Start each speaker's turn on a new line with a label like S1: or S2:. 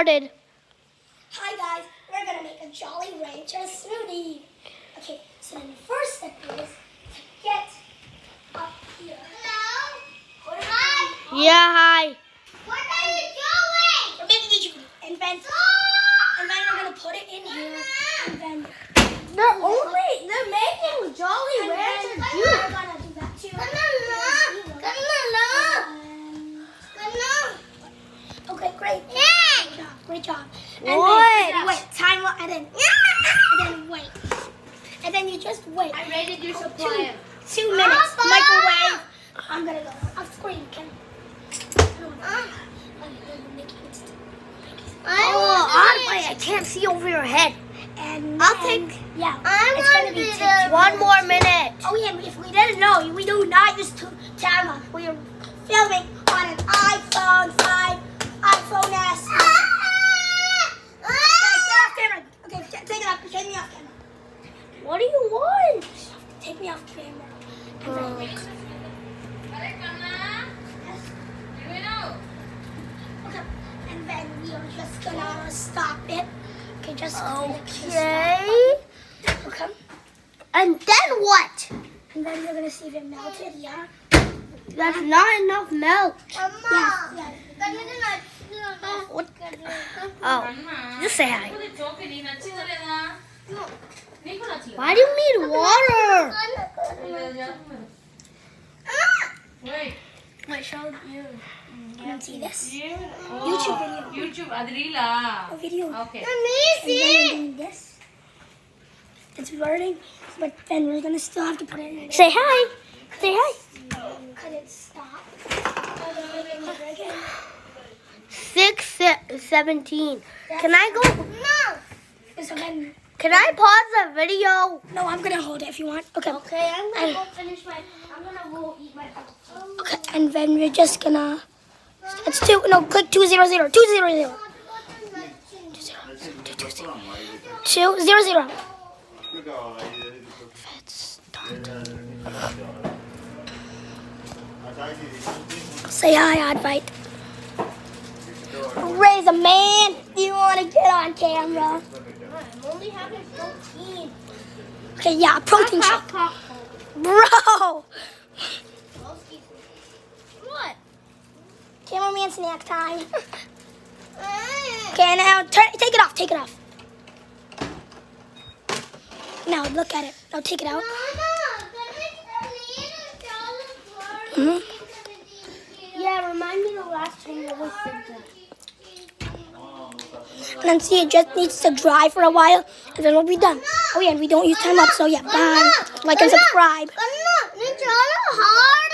S1: Started.
S2: Hi guys, we're gonna make a Jolly Rancher smoothie. Okay, so then the first step is to get up here. Hello? Hi.
S1: Yeah, hi.
S2: What are you doing? We're making a juice. And then we're gonna put it in here. And then
S1: They're making Jolly
S2: and then we're gonna do that too. Okay, great. Great job. And
S1: What?
S2: Then, wait, time up, and then wait. And then you just wait.
S3: I rated your supply.
S2: 2 minutes. Microwave. I'm gonna go off screen.
S1: I can't see over your head.
S2: And
S1: I'll take.
S2: Yeah. It's gonna be
S1: One more minute.
S2: Oh yeah. If we didn't know, we do not use camera. We are filming on an iPhone 5, iPhone S. Okay, take it off. Take me off camera.
S1: What do you want?
S2: Take me off camera. Okay. And then we are just gonna stop it. Okay, just
S1: Okay.
S2: Okay.
S1: And then what?
S2: And then you're gonna see if it melted. Yeah.
S1: That's not enough milk.
S2: Yeah.
S1: What? Oh, just say hi. Why do you need water?
S3: Wait, show you.
S2: You don't see this?
S3: YouTube video. YouTube, Adrila.
S2: A video.
S3: Okay.
S2: And then I'm doing this. It's burning, but then we're gonna still have to put it in.
S1: Say hi. Say hi.
S2: Could it stop?
S1: 6:17. Can I go?
S2: No. So then,
S1: Can I pause the video?
S2: no, I'm gonna hold it if you want. Okay.
S1: Okay, I'm
S2: And-
S1: go finish my. I'm gonna go eat my.
S2: Okay. And then we're just gonna. It's two. No, click 200. 200. 200. Say hi, Advite. Raise a man. You want to get on camera?
S1: I'm only having protein.
S2: Okay, yeah, protein shake. Bro!
S1: What?
S2: Cameraman snack time. Okay, now take it off. Take it off. Now look at it. Now take it out. Hmm?
S1: Yeah, remind me the last time you was said that.
S2: And then see, it just needs to dry for a while, and then it'll be done. Oh yeah, and we don't use time up, so yeah, bye. Like and subscribe.
S1: It's all hard